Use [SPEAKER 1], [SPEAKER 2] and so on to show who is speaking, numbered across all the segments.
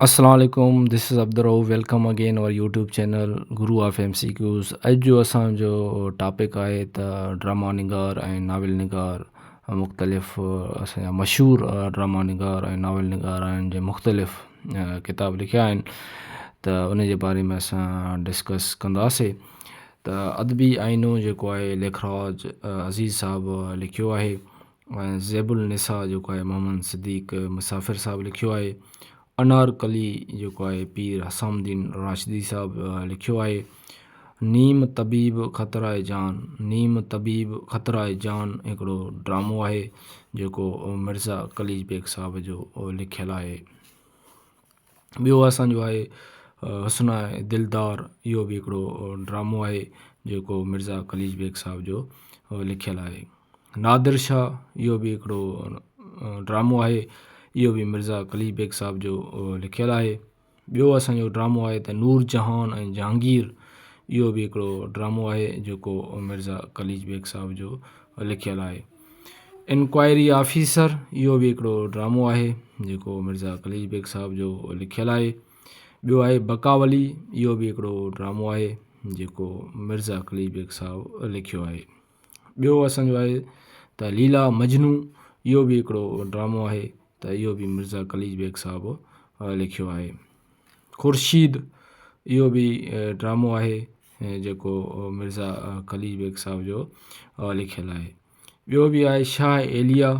[SPEAKER 1] Assalamualaikum, this is Abdurrahman. Welcome again our YouTube channel Guru of MCQs. अॼु जो असांजो topic आहे त ड्रामा निगार ऐं नावल निगार मुख़्तलिफ़ असांजा मशहूर ड्रामा निगार ऐं नावल निगार आहिनि जंहिं मुख़्तलिफ़ किताब लिखिया आहिनि त उन जे बारे में असां डिस्कस कंदासीं। त अदबी आइनो जेको आहे लेखराज अज़ीज़ साहबु लिखियो आहे ऐं ज़ेबुल निसा जेको आहे मोहम्मद सिद्दीक़ मुसाफ़िर साहबु लिखियो आहे। अनारकली जेको आहे पीर हसामुद्दीन राशिदी साहबु लिखियो आहे। नीम तबीब ख़तरा जान, नीम तबीब ख़तरा जान हिकिड़ो ड्रामो आहे जेको मिर्ज़ा कलीज बेग साहब जो लिखियलु आहे। ॿियो असांजो आहे हुस्ना दिलदार, इहो बि हिकिड़ो ड्रामो आहे जेको मिर्ज़ा कलीज बेग साहब जो लिखियलु आहे। नादिर शाह, इहो बि हिकिड़ो ड्रामो आहे, इहो बि मिर्ज़ा कलीज बेग साहब जो लिखियलु आहे। ॿियो असांजो ड्रामो आहे त नूर जहान ऐं जहांगीर, इहो बि हिकिड़ो ड्रामो आहे जेको मिर्ज़ा कलीज बेग साहब जो लिखियलु आहे। इंक्वायरी ऑफिसर, इहो बि हिकिड़ो ड्रामो आहे जेको मिर्ज़ा कलीज बेग साहब जो लिखियलु आहे। ॿियो आहे बकावली, इहो बि हिकिड़ो ड्रामो आहे जेको मिर्ज़ा कलीज बेग साहब लिखियो आहे। ॿियो असांजो आहे त लीला मजनू, इहो बि हिकिड़ो ड्रामो आहे त इहो बि मिर्ज़ा कलीज बेग साहबु लिखियो आहे। ख़ुर्शीद, इहो बि ड्रामो आहे जेको मिर्ज़ा कलीज बेग साहब जो लिखियलु आहे। ॿियो बि आहे शाह एलिया,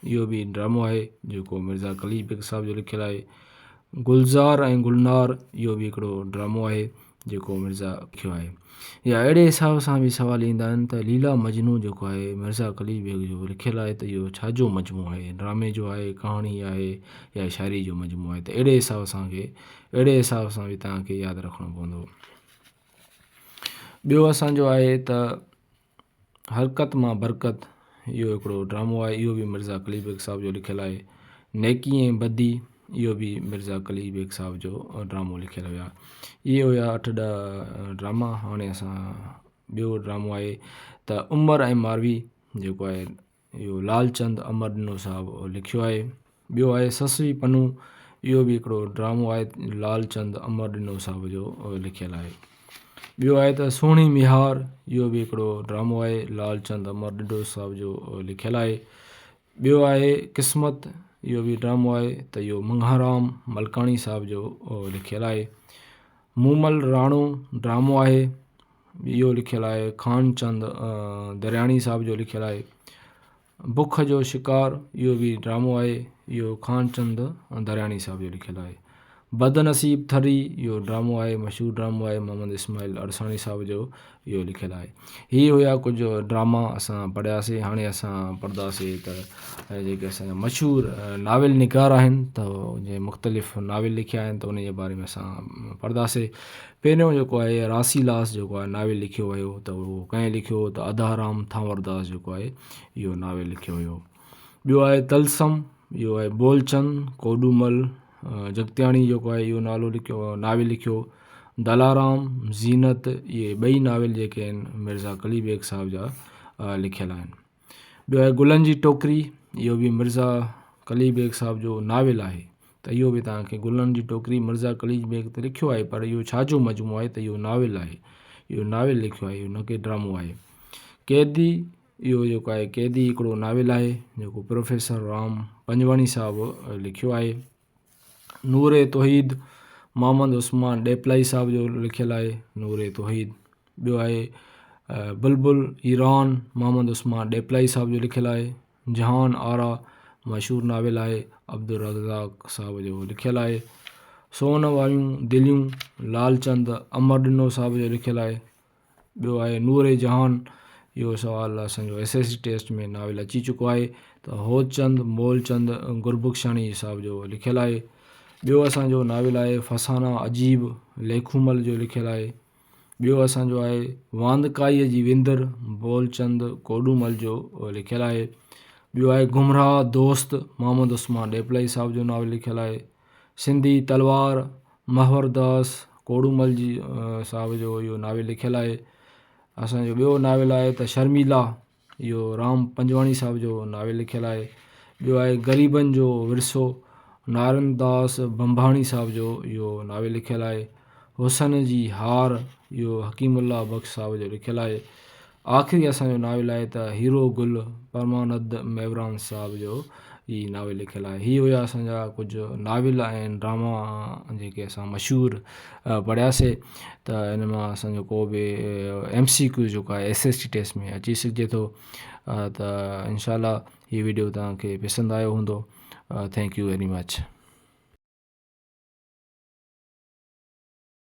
[SPEAKER 1] इहो बि ड्रामो आहे जेको मिर्ज़ा कलीज बेग साहब जो लिखियलु आहे। गुलज़ार ऐं गुलनार, इहो बि हिकिड़ो ड्रामो आहे जेको मिर्ज़ा लिखियो आहे। या अहिड़े हिसाब सां बि सवाल ईंदा आहिनि त लीला मजनू जेको आहे मिर्ज़ा कलीज बेग जो लिखियलु आहे त इहो छाजो मजमू आहे, ड्रामे जो आहे, कहाणी आहे या शाइरी जो मजमू आहे। त अहिड़े हिसाब सां बि तव्हांखे यादि रखिणो पवंदो। ॿियो असांजो आहे त हरकत मां बरकत, इहो हिकिड़ो ड्रामो आहे, इहो बि मिर्ज़ा कलीज बेग साहब जो लिखियलु आहे। नेकी ऐं बदी, इहो बि मिर्ज़ा कलीज बेग साहब जो ड्रामो लिखियलु हुया। इहे हुया 8-10 ड्रामा। हाणे असां ॿियो ड्रामो आहे त उमर ऐं मारवी, जेको आहे इहो लालचंद अमरॾिनो साहबु लिखियो आहे। ॿियो आहे ससुई पनू, इहो बि हिकिड़ो ड्रामो आहे, लालचंद अमरॾिनो साहब जो लिखियलु आहे। ॿियो आहे त सुहिणी मिहार, इहो बि हिकिड़ो ड्रामो आहे, लालचंद अमरॾिनो साहब जो लिखियलु आहे। ॿियो आहे क़िस्मत, इहो बि ड्रामो आहे त इहो मंघाराम मलकाणी साहब जो लिखियलु आहे। मूमल राणो ड्रामो आहे, इहो लिखियलु आहे खानचंद दरियाणी साहब जो लिखियलु आहे। बुख जो शिकार, इहो बि ड्रामो आहे, इहो खानचंद दरियाणी साहब जो लिखियलु आहे। बदनसीब थरी, इहो ड्रामो आहे, मशहूरु ड्रामो आहे, मोहम्मद इस्माइल अरसाणी साहब जो इहो लिखियलु आहे। हीअ हुया कुझु ड्रामा असां पढ़ियासीं। हाणे असां पढ़ंदासीं त जेके असांजा मशहूरु नावल निगार आहिनि त जंहिं मुख़्तलिफ़ नावल लिखिया आहिनि त उन जे बारे में असां पढ़ंदासीं। पहिरियों जेको आहे रासीलास जेको आहे नावल लिखियो हुयो, त उहो कंहिं लिखियो त अदाराम थांवरदास जेको आहे इहो नावल लिखियो हुयो। ॿियो आहे तलसम, इहो आहे बोलचंद कोडूमल जगतियाणी जेको आहे इहो नावल लिखियो। दलाराम, ज़ीनत, इहे ॿई नावल जेके आहिनि मिर्ज़ा कलीज बेग साहब जा लिखियलु आहिनि। ॿियो आहे गुलनि जी टोकरी, इहो बि मिर्ज़ा कलीज बेग साहब जो नावल आहे त इहो बि तव्हांखे गुलनि जी टोकरी मिर्ज़ा कलीज बेग त लिखियो आहे, पर इहो छाजो मजमू आहे त इहो नावल आहे, इहो नावल लिखियो आहे, इहो न के ड्रामो आहे। क़ैदी, इहो जेको आहे क़ैदी हिकिड़ो नावल आहे जेको प्रोफेसर राम पंजवाणी साहबु लिखियो आहे। नूर तौहीद, मोहम्मद उस्मान डेपलाई साहब जो लिखियलु आहे नूर तौहीद। ॿियो आहे बुलबुल ईरान, मोहम्मद उस्मान डेपलाई साहब जो लिखियलु आहे। जहान आरा, मशहूरु नावल आहे, अब्दुल रज़ाक साहब जो लिखियलु आहे। सोन वारियूं दिलियूं, लालचंद अमरॾिनो साहब जो लिखियलु आहे। ॿियो आहे नूर जहान, इहो सुवालु असांजो SSC टेस्ट में नावल अची चुको आहे त होचंद मोलचंद गुरबख्शानी साहब जो लिखियलु आहे। ॿियो असांजो नावल आहे फसाना अजीब, लेखूमल जो लिखियलु आहे। ॿियो असांजो आहे वांदकाईअ जी विंदर, बोलचंद कोडूमल जो लिखियलु आहे। ॿियो आहे गुमराह दोस्त, मोहम्मद उस्मान डेपलाई साहब जो नावल लिखियलु आहे। सिंधी तलवार, महवरदास कोडूमल जी साहब जो इहो नावल लिखियलु आहे। असांजो ॿियो नावल आहे त शर्मिला, इहो राम पंजवाणी साहब जो नावल लिखियलु आहे। ॿियो आहे ग़रीबनि जो विरसो, नारायणदास बंबाणी साहब जो इहो नावेल लिखियलु आहे। हुसन जी हार इहो हकीमुल्ला बख़्श साहब जो लिखियलु आहे। आख़िरी असांजो नावेल आहे त हीरो गुल परमानंद मेवरान साहब जो ही नावेल लिखियलु आहे। हीअ हुया असांजा कुझु नावेल ऐं ड्रामा जेके असां मशहूरु पढ़ियासीं। त हिन मां असांजो को बि MCQ जेको आहे SST टेस्ट में अची सघिजे थो। त इनशाला हीअ वीडियो तव्हांखे पसंदि आयो हूंदो। Thank U very much.